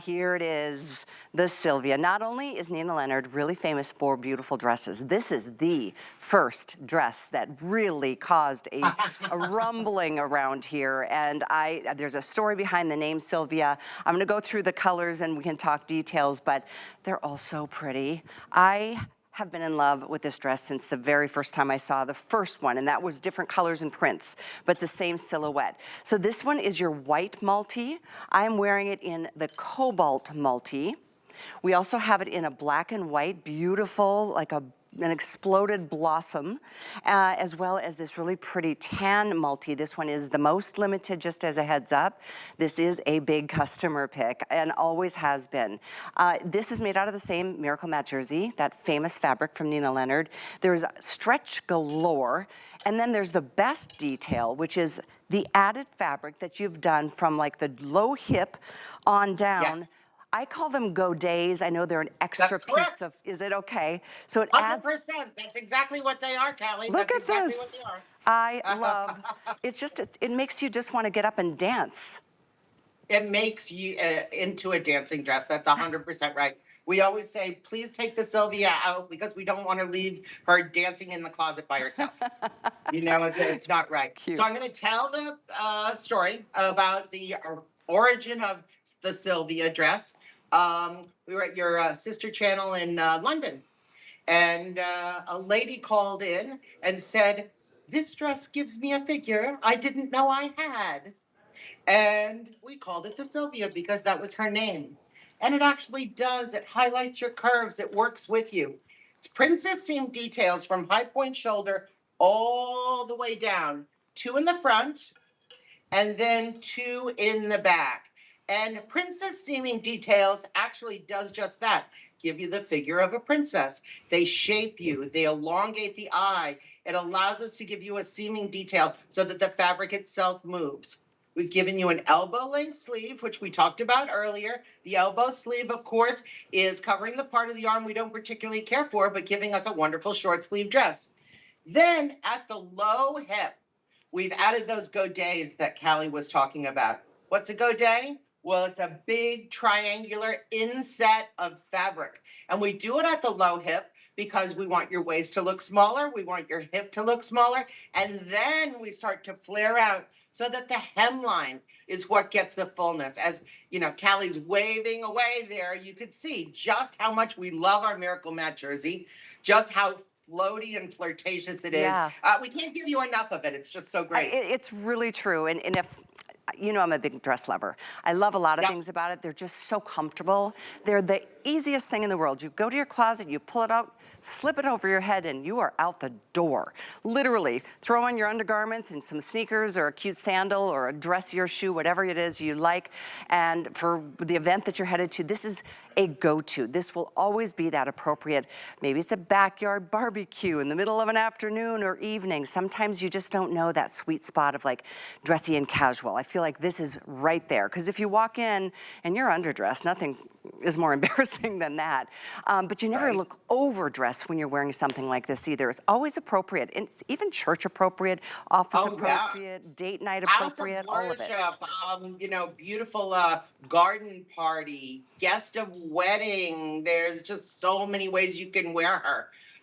Here it is, the Sylvia. Not only is Nina Leonard really famous for beautiful dresses, this is the first dress that really caused a rumbling around here. And there's a story behind the name Sylvia. I'm gonna go through the colors and we can talk details, but they're all so pretty. I have been in love with this dress since the very first time I saw the first one, and that was different colors and prints, but it's the same silhouette. So this one is your white multi. I'm wearing it in the cobalt multi. We also have it in a black and white, beautiful, like an exploded blossom, as well as this really pretty tan multi. This one is the most limited, just as a heads up. This is a big customer pick and always has been. This is made out of the same Miracle Matte jersey, that famous fabric from Nina Leonard. There's stretch galore, and then there's the best detail, which is the added fabric that you've done from like the low hip on down. Yes. I call them godets. I know they're an extra That's piece correct. of, is it okay? So it adds, 100%. That's exactly what they are, Callie. look That's at exactly this. what I they are. love, it's just, it makes you just want to get up and dance. It makes you into a dancing dress. That's 100% right. We always say, please take the Sylvia out because we don't want to leave her dancing in the closet by herself. You know, it's not right. Cute. So I'm going to tell the story about the origin of the Sylvia dress. We were at your sister channel in London, and a lady called in and said, "This dress gives me a figure I didn't know I had." And we called it the Sylvia because that was her name. And it actually does. It highlights your curves. It works with you. It's princess seam details from high point shoulder all the way down. 2 in the front and then 2 in the back. And princess seaming details actually does just that. Give you the figure of a princess. They shape you. They elongate the eye. It allows us to give you a seaming detail so that the fabric itself moves. We've given you an elbow length sleeve, which we talked about earlier. The elbow sleeve, of course, is covering the part of the arm we don't particularly care for, but giving us a wonderful short sleeve dress. Then at the low hip, we've added those godets that Callie was talking about. What's a godet? Well, it's a big triangular inset of fabric. And we do it at the low hip because we want your waist to look smaller. We want your hip to look smaller. And then we start to flare out so that the hemline is what gets the fullness. As you know, Callie's waving away there, you could see just how much we love our Miracle Matte jersey, just how floaty and flirtatious it is. Yeah. We can't give you enough of it. It's just so great. It's really true. And if, you know, I'm a big dress lover. I love a lot of Yep. things about it. They're just so comfortable. They're the easiest thing in the world. You go to your closet, you pull it out, slip it over your head, and you are out the door. Literally, throw on your undergarments and some sneakers or a cute sandal or a dressier shoe, whatever it is you like. And for the event that you're headed to, this is a go-to. This will always be that appropriate. Maybe it's a backyard barbecue in the middle of an afternoon or evening. Sometimes you just don't know that sweet spot of like dressy and casual. I feel like this is right there. Because if you walk in and you're underdressed, nothing is more embarrassing than that. But you never look overdressed when you're wearing something like this either. It's always appropriate. It's even church appropriate, office appropriate, date night appropriate, all of it. You know, beautiful garden party, guest of wedding. There's just so many ways you can wear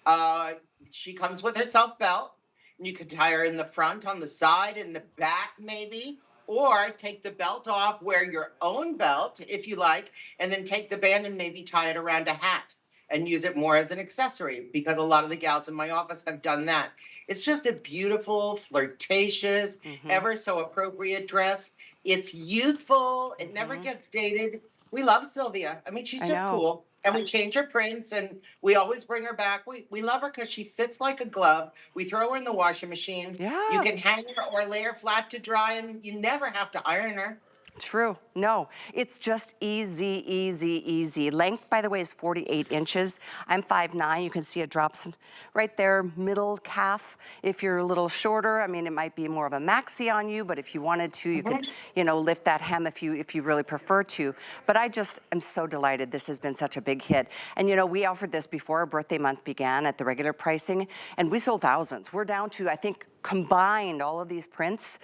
her. She comes with her self belt. You could tie her in the front, on the side, in the back maybe. Or take the belt off, wear your own belt if you like, and then take the band and maybe tie it around a hat and use it more as an accessory, because a lot of the gals in my office have done that. It's just a beautiful, flirtatious, ever so appropriate dress. It's youthful. It never gets dated. We love Sylvia. I mean, she's just cool. And we change her prints, and we always bring her back. We love her because she fits like a glove. We throw her in the washing machine. Yeah. You can hang her or lay her flat to dry, and you never have to iron her. True. No, it's just easy, easy, easy. Length, by the way, is 48 inches. I'm 5'9". You can see it drops right there, middle calf. If you're a little shorter, I mean, it might be more of a maxi on you, but if you wanted to, you could, you know, lift that hem if you really prefer to. But I just am so delighted this has been such a big hit. And you know, we offered this before our birthday month began at the regular pricing, and we sold thousands. We're down to, I think, combined all of these prints,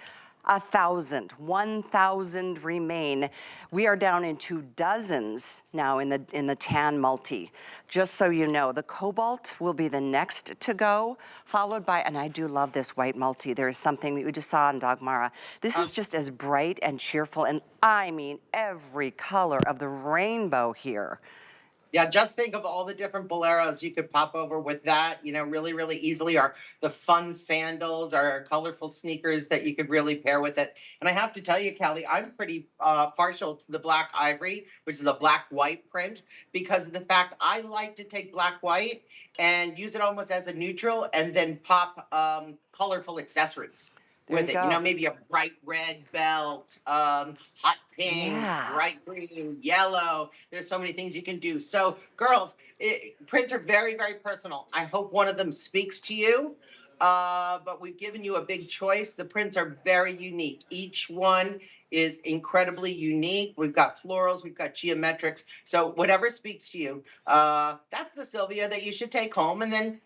1,000 remain. We are down into dozens now in the tan multi. Just so you know, the cobalt will be the next to go, followed by, and I do love this white multi. There is something that we just saw in Dagmara. This is just as bright and cheerful, and I mean every color of the rainbow here. Yeah, just think of all the different boleros you could pop over with that, really, really easily, or the fun sandals or colorful sneakers that you could really pair with it. And I have to tell you, Callie, I'm pretty partial to the black ivory, which is a black-white print, because of the fact I like to take black-white and use it almost as a neutral and then pop colorful accessories with it. Maybe a bright red belt, hot pink, bright green, yellow. There's so many things you can do. So, girls, prints are very, very personal. I hope one of them speaks to you. But we've given you a big choice. The prints are very unique. Each one is incredibly unique. We've got florals, we've got geometrics. So whatever speaks to you, that's the Sylvia that you should take home and then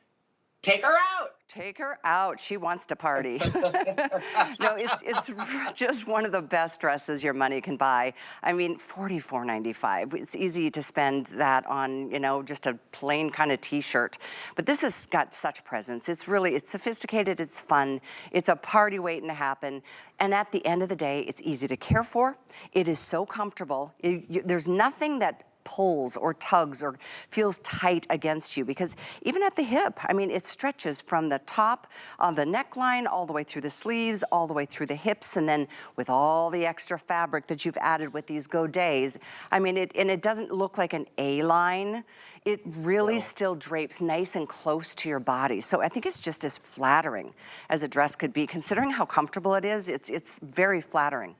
take her out. Take her out. She wants to party. No, it's just one of the best dresses your money can buy. I mean, $44.95. It's easy to spend that on, just a plain kind of t-shirt. But this has got such presence. It's sophisticated, it's fun, it's a party waiting to happen. And at the end of the day, it's easy to care for. It is so comfortable. There's nothing that pulls or tugs or feels tight against you, because even at the hip, I mean, it stretches from the top on the neckline all the way through the sleeves, all the way through the hips, and then with all the extra fabric that you've added with these godets, I mean, it doesn't look like an A-line. It really still drapes nice and close to your body. So I think it's just as flattering as a dress could be, considering how comfortable it is. It's very flattering.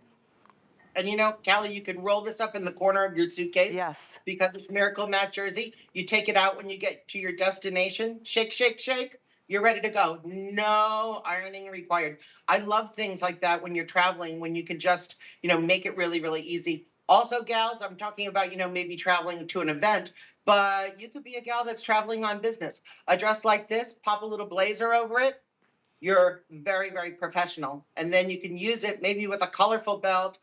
And Callie, you can roll this up in the corner of your suitcase. Yes. Because it's Miracle Matte jersey. You take it out when you get to your destination. Shake, shake, shake. You're ready to go. No ironing required. I love things like that when you're traveling, when you can just, make it really, really easy. Also, gals, I'm talking about, maybe traveling to an event, but you could be a gal that's traveling on business. A dress like this, pop a little blazer over it. You're very, very professional. And then you can use it maybe with a colorful belt,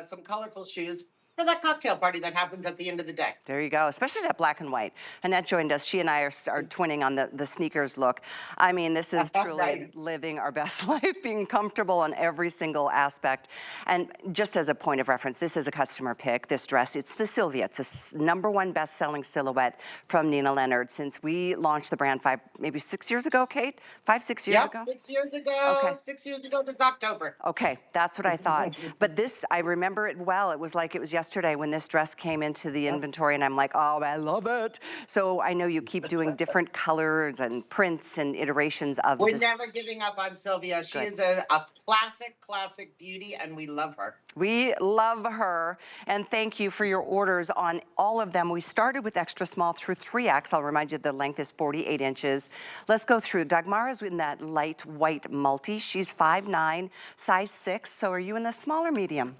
some colorful shoes for that cocktail party that happens at the end of the day. There you go, especially that black and white. Annette joined us. She and I are twinning on the sneakers look. I mean, this is truly living our best life, being comfortable on every single aspect. And just as a point of reference, this is a customer pick, this dress. It's the Sylvia. It's a #1 best-selling silhouette from Nina Leonard since we launched the brand maybe 6 years ago, Kate? 5, 6 years ago? 6 years ago. Okay. 6 years ago this October. Okay, that's what I thought. But this, I remember it well. It was like it was yesterday when this dress came into the inventory, and I'm like, oh, I love it. So I know you keep doing different colors and prints and iterations of this. We're never giving up on Sylvia. She is a classic beauty, and we love her. We love her, and thank you for your orders on all of them. We started with extra small through 3X. I'll remind you the length is 48 inches. Let's go through. Dagmara's in that light white multi. She's 5'9", size 6. So are you in the small or medium?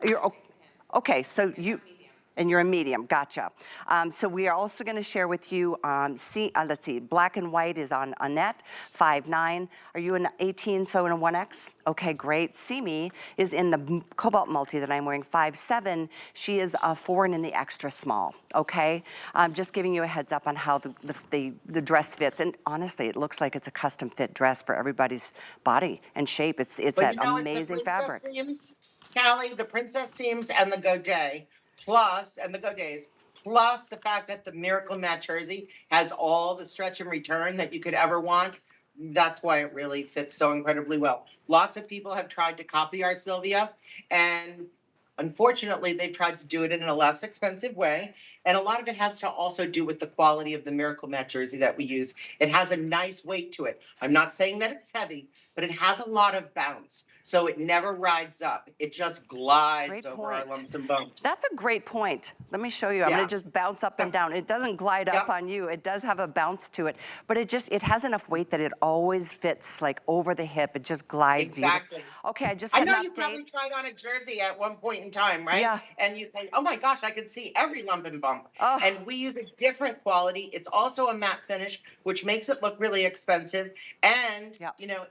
You're okay, so you, and you're a medium, gotcha. So we are also gonna share with you, let's see, black and white is on Annette, 5'9". Are you an 18, so in a 1X? Okay, great. Simi is in the cobalt multi that I'm wearing, 5'7". She is a 4 and in the extra small, okay? I'm just giving you a heads up on how the dress fits. And honestly, it looks like it's a custom fit dress for everybody's body and shape. It's that amazing fabric. Callie, the princess seams and the godet, plus the fact that the Miracle Matte jersey has all the stretch and return that you could ever want. That's why it really fits so incredibly well. Lots of people have tried to copy our Sylvia, and unfortunately, they've tried to do it in a less expensive way. And a lot of it has to also do with the quality of the Miracle Matte jersey that we use. It has a nice weight to it. I'm not saying that it's heavy, but it has a lot of bounce. So it never rides up. It just glides over our lumps and bumps. That's a great point. Let me show you. I'm gonna just bounce up and down. It doesn't glide up on you. It does have a bounce to it, but it has enough weight that it always fits like over the hip. It just glides beautifully. Okay, I know you probably tried on a jersey at one point in time, right? Yeah. And you say, oh my gosh, I can see every lump and bump. Oh. And we use a different quality. It's also a matte finish, which makes it look really expensive. And,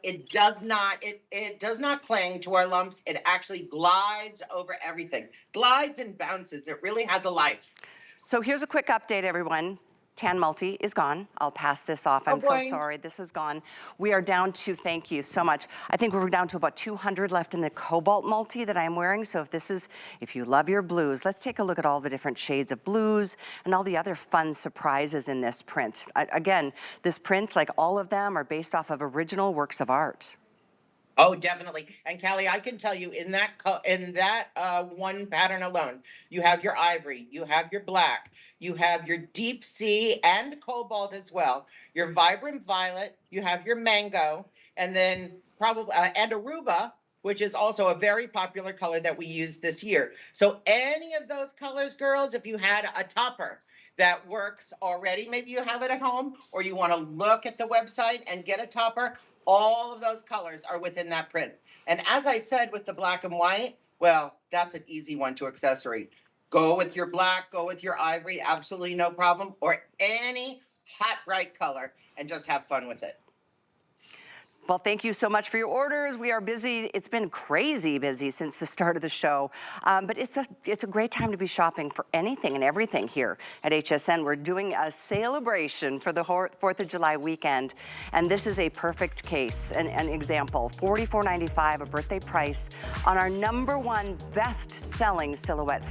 it it does not cling to our lumps. It actually glides over everything. Glides and bounces. It really has a life. So here's a quick update, everyone. Tan multi is gone. I'll pass this off. I'm so boy. sorry. This is gone. We are down to, thank you so much. I think we're down to about 200 left in the cobalt multi that I'm wearing. So if you love your blues, let's take a look at all the different shades of blues and all the other fun surprises in this print. Again, this print, like all of them, are based off of original works of art. Oh, definitely. And Callie, I can tell you in that one pattern alone, you have your ivory, you have your black, you have your deep sea and cobalt as well, your vibrant violet, you have your mango, and then probably and Aruba, which is also a very popular color that we use this year. So any of those colors, girls, if you had a topper that works already, maybe you have it at home, or you want to look at the website and get a topper, all of those colors are within that print. And as I said with the black and white, well, that's an easy one to accessory. Go with your black, go with your ivory, absolutely no problem, or any hot, bright color, and just have fun with it. Well, thank you so much for your orders. We are busy. It's been crazy busy since the start of the show. But it's a great time to be shopping for anything and everything here at HSN. We're doing a celebration for the 4th of July weekend. And this is a perfect case, an example. $44.95, a birthday price on our #1 best-selling silhouette.